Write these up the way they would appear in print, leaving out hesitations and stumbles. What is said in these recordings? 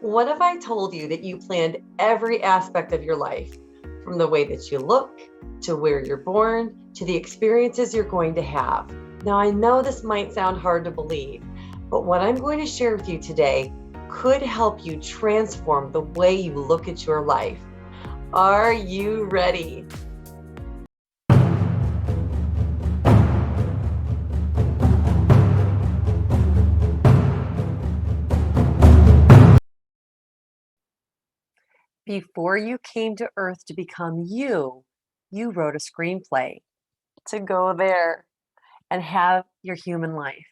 What if I told you that you planned every aspect of your life, from the way that you look, to where you're born, to the experiences you're going to have? Now, I know this might sound hard to believe, but what I'm going to share with you today could help you transform the way you look at your life. Are you ready? Before you came to Earth to become you wrote a screenplay to go there and have your human life.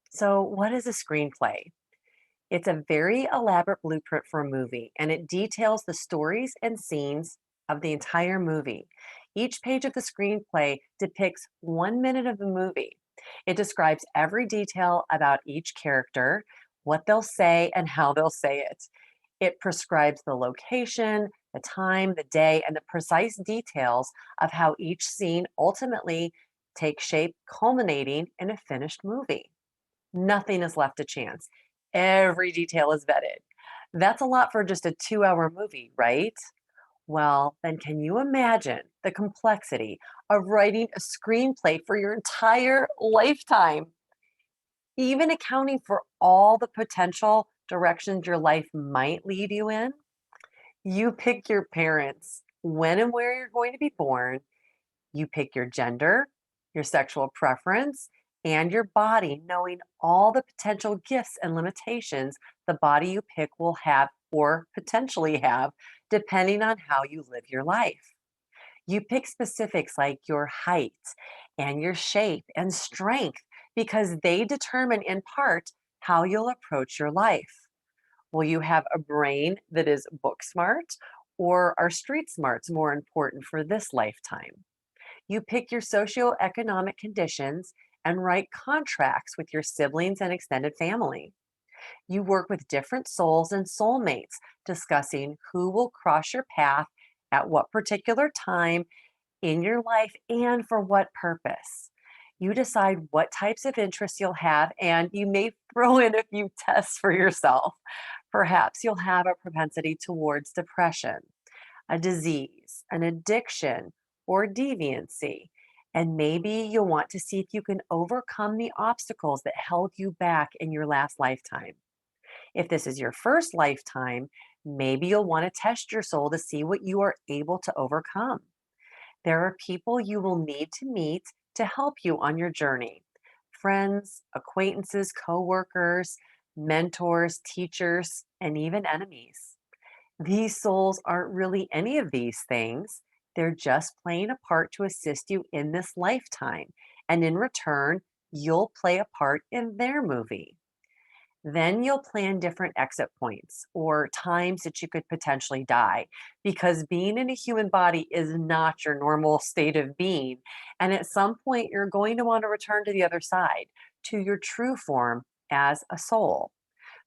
So, what is a screenplay? It's a very elaborate blueprint for a movie, and it details the stories and scenes of the entire movie. Each page of the screenplay depicts 1 minute of the movie. It describes every detail about each character, what they'll say, and how they'll say it. It prescribes the location, the time, the day, and the precise details of how each scene ultimately takes shape, culminating in a finished movie. Nothing is left to chance. Every detail is vetted. That's a lot for just a 2-hour movie, right? Well, then can you imagine the complexity of writing a screenplay for your entire lifetime? Even accounting for all the potential directions your life might lead you in? You pick your parents, when and where you're going to be born. You pick your gender, your sexual preference, and your body, knowing all the potential gifts and limitations the body you pick will have or potentially have, depending on how you live your life. You pick specifics like your height and your shape and strength because they determine in part how you'll approach your life. Will you have a brain that is book smart, or are street smarts more important for this lifetime? You pick your socioeconomic conditions and write contracts with your siblings and extended family. You work with different souls and soulmates, discussing who will cross your path at what particular time in your life and for what purpose. You decide what types of interests you'll have, and you may throw in a few tests for yourself. Perhaps you'll have a propensity towards depression, a disease, an addiction, or deviancy. And maybe you'll want to see if you can overcome the obstacles that held you back in your last lifetime. If this is your first lifetime, maybe you'll want to test your soul to see what you are able to overcome. There are people you will need to meet to help you on your journey: friends, acquaintances, coworkers, mentors, teachers, and even enemies. These souls aren't really any of these things. They're just playing a part to assist you in this lifetime. And in return, you'll play a part in their movie. Then you'll plan different exit points or times that you could potentially die, because being in a human body is not your normal state of being. And at some point, you're going to want to return to the other side, to your true form as a soul.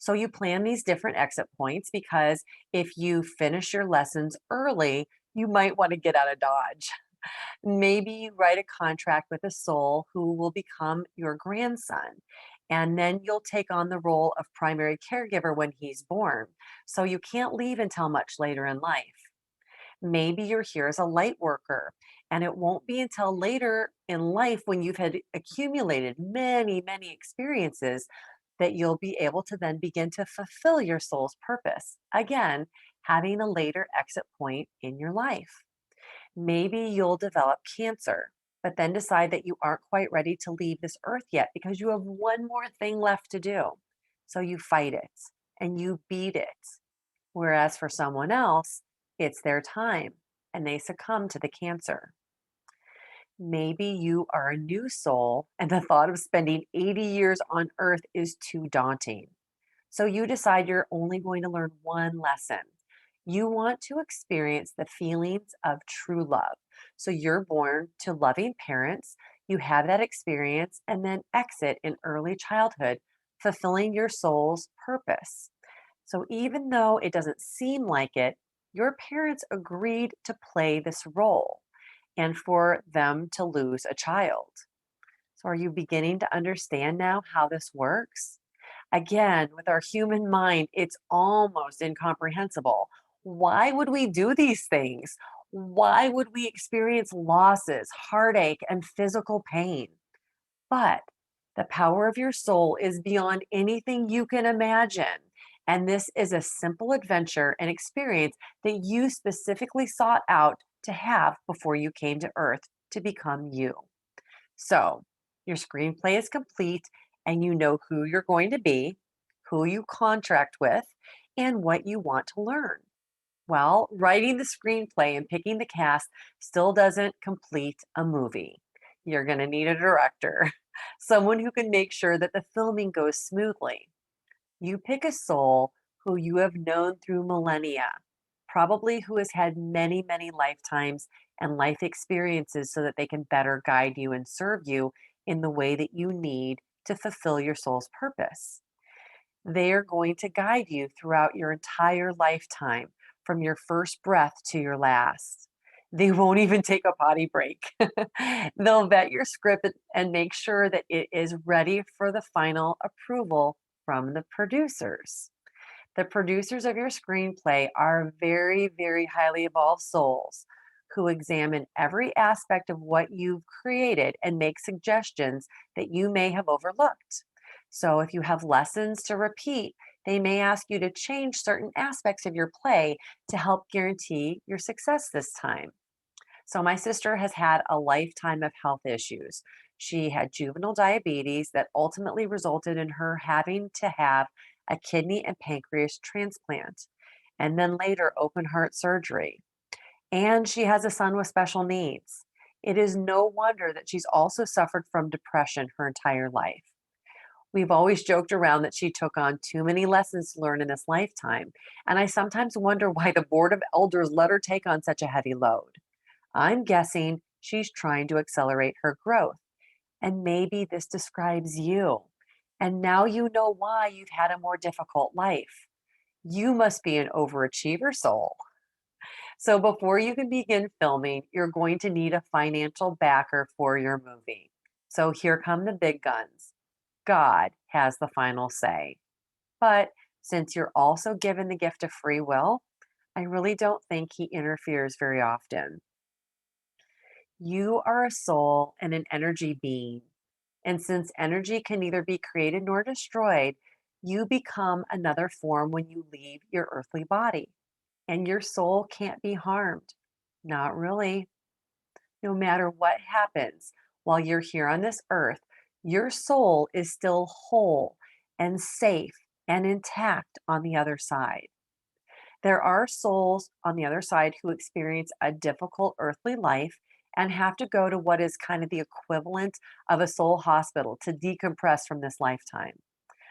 So you plan these different exit points because if you finish your lessons early, you might want to get out of Dodge. Maybe you write a contract with a soul who will become your grandson. And then you'll take on the role of primary caregiver when he's born. So you can't leave until much later in life. Maybe you're here as a light worker, and it won't be until later in life, when you've had accumulated many, many experiences, that you'll be able to then begin to fulfill your soul's purpose. Again, having a later exit point in your life. Maybe you'll develop cancer, but then decide that you aren't quite ready to leave this earth yet because you have one more thing left to do. So you fight it and you beat it. Whereas for someone else, it's their time and they succumb to the cancer. Maybe you are a new soul and the thought of spending 80 years on earth is too daunting. So you decide you're only going to learn one lesson. You want to experience the feelings of true love. So you're born to loving parents, you have that experience, and then exit in early childhood, fulfilling your soul's purpose. So even though it doesn't seem like it, your parents agreed to play this role and for them to lose a child. So are you beginning to understand now how this works? Again, with our human mind, it's almost incomprehensible. Why would we do these things? Why would we experience losses, heartache, and physical pain? But the power of your soul is beyond anything you can imagine. And this is a simple adventure and experience that you specifically sought out to have before you came to Earth to become you. So, your screenplay is complete and you know who you're going to be, who you contract with, and what you want to learn. Well, writing the screenplay and picking the cast still doesn't complete a movie. You're going to need a director, someone who can make sure that the filming goes smoothly. You pick a soul who you have known through millennia, probably who has had many, many lifetimes and life experiences so that they can better guide you and serve you in the way that you need to fulfill your soul's purpose. They are going to guide you throughout your entire lifetime, from your first breath to your last. They won't even take a potty break. They'll vet your script and make sure that it is ready for the final approval from the producers. The producers of your screenplay are very, very highly evolved souls who examine every aspect of what you've created and make suggestions that you may have overlooked. So, if you have lessons to repeat, they may ask you to change certain aspects of your play to help guarantee your success this time. So, my sister has had a lifetime of health issues. She had juvenile diabetes that ultimately resulted in her having to have a kidney and pancreas transplant, and then later open heart surgery. And she has a son with special needs. It is no wonder that she's also suffered from depression her entire life. We've always joked around that she took on too many lessons to learn in this lifetime, and I sometimes wonder why the Board of Elders let her take on such a heavy load. I'm guessing she's trying to accelerate her growth. And maybe this describes you. And now you know why you've had a more difficult life. You must be an overachiever soul. So before you can begin filming, you're going to need a financial backer for your movie. So here come the big guns. God has the final say. But since you're also given the gift of free will, I really don't think he interferes very often. You are a soul and an energy being. And since energy can neither be created nor destroyed, you become another form when you leave your earthly body. And your soul can't be harmed. Not really. No matter what happens while you're here on this earth, your soul is still whole and safe and intact on the other side. There are souls on the other side who experience a difficult earthly life and have to go to what is kind of the equivalent of a soul hospital to decompress from this lifetime,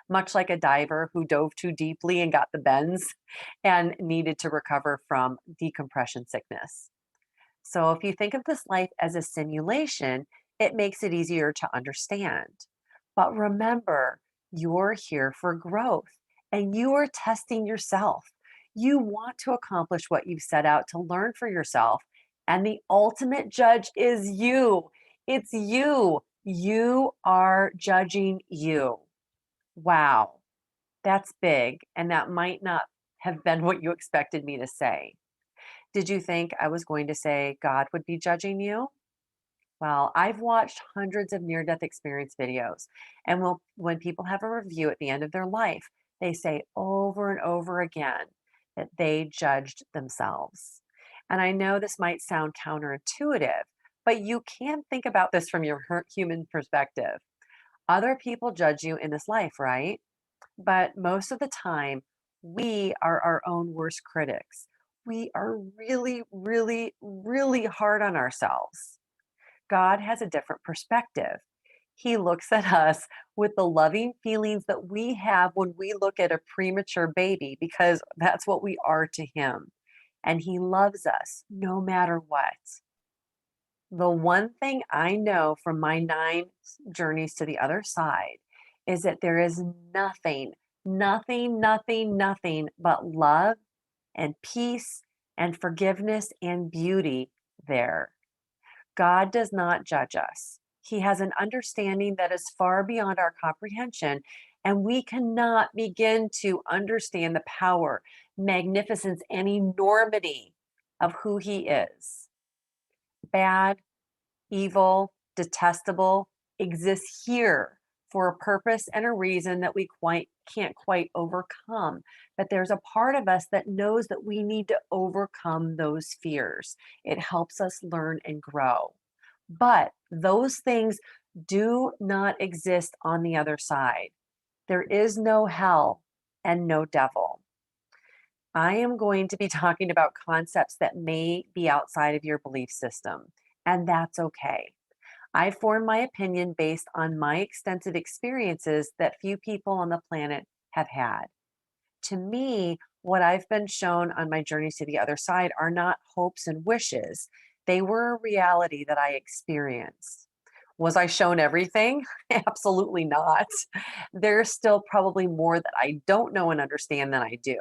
much like a diver who dove too deeply and got the bends and needed to recover from decompression sickness. So, if you think of this life as a simulation, it makes it easier to understand. But remember, you're here for growth and you are testing yourself. You want to accomplish what you've set out to learn for yourself. And the ultimate judge is you. It's you. You are judging you. Wow, that's big. And that might not have been what you expected me to say. Did you think I was going to say God would be judging you? Well, I've watched hundreds of near death experience videos, and when people have a review at the end of their life, they say over and over again that they judged themselves. And I know this might sound counterintuitive, but you can think about this from your human perspective. Other people judge you in this life, right? But most of the time, we are our own worst critics. We are really, really, really hard on ourselves. God has a different perspective. He looks at us with the loving feelings that we have when we look at a premature baby, because that's what we are to Him. And He loves us no matter what. The one thing I know from my nine journeys to the other side is that there is nothing, nothing, nothing, nothing but love and peace and forgiveness and beauty there. God does not judge us. He has an understanding that is far beyond our comprehension, And we cannot begin to understand the power, magnificence, and enormity of who He is. Bad, evil, detestable exists here for a purpose and a reason that we can't quite overcome. But there's a part of us that knows that we need to overcome those fears. It helps us learn and grow. But those things do not exist on the other side. There is no hell and no devil. I am going to be talking about concepts that may be outside of your belief system, and that's okay. I form my opinion based on my extensive experiences that few people on the planet have had. To me, what I've been shown on my journeys to the other side are not hopes and wishes. They were a reality that I experienced. Was I shown everything? Absolutely not. There's still probably more that I don't know and understand than I do.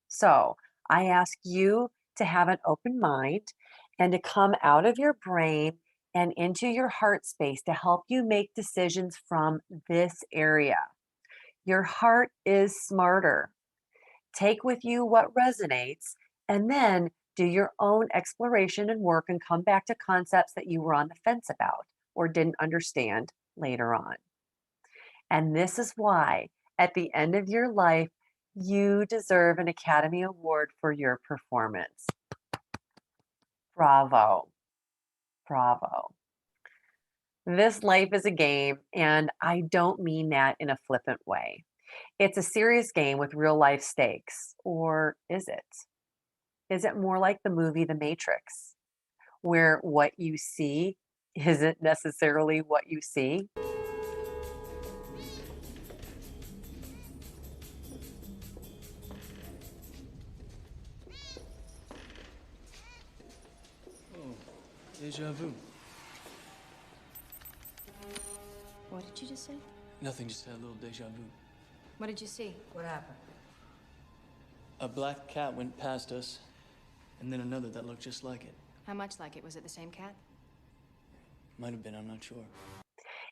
So I ask you to have an open mind and to come out of your brain and into your heart space to help you make decisions from this area. Your heart is smarter. Take with you what resonates and then do your own exploration and work and come back to concepts that you were on the fence about or didn't understand later on. And this is why at the end of your life, you deserve an Academy Award for your performance. Bravo. Bravo. This life is a game, and I don't mean that in a flippant way. It's a serious game with real life stakes. Or is it? Is it more like the movie The Matrix, where what you see isn't necessarily what you see? Deja vu. What did you just say? Nothing, just had a little deja vu. What did you see? What happened? A black cat went past us, and then another that looked just like it. How much like it? Was it the same cat? Might have been, I'm not sure.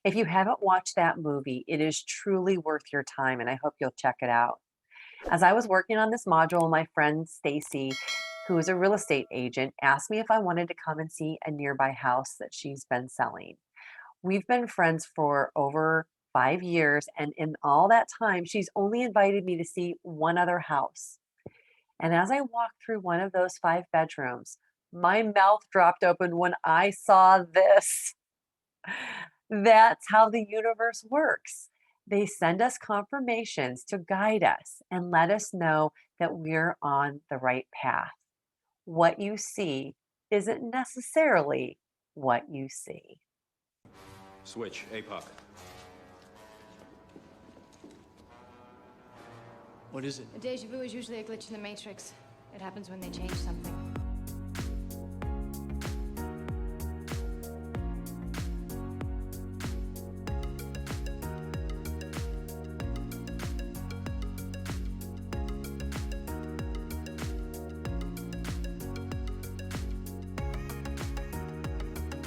If you haven't watched that movie, it is truly worth your time, and I hope you'll check it out. As I was working on this module, my friend Stacy, who is a real estate agent, asked me if I wanted to come and see a nearby house that she's been selling. We've been friends for over 5 years, and in all that time, she's only invited me to see one other house. And as I walked through one of those 5 bedrooms, my mouth dropped open when I saw this. That's how the universe works. They send us confirmations to guide us and let us know that we're on the right path. What you see isn't necessarily what you see. Switch, APOC. What is it? A deja vu is usually a glitch in the Matrix. It happens when they change something.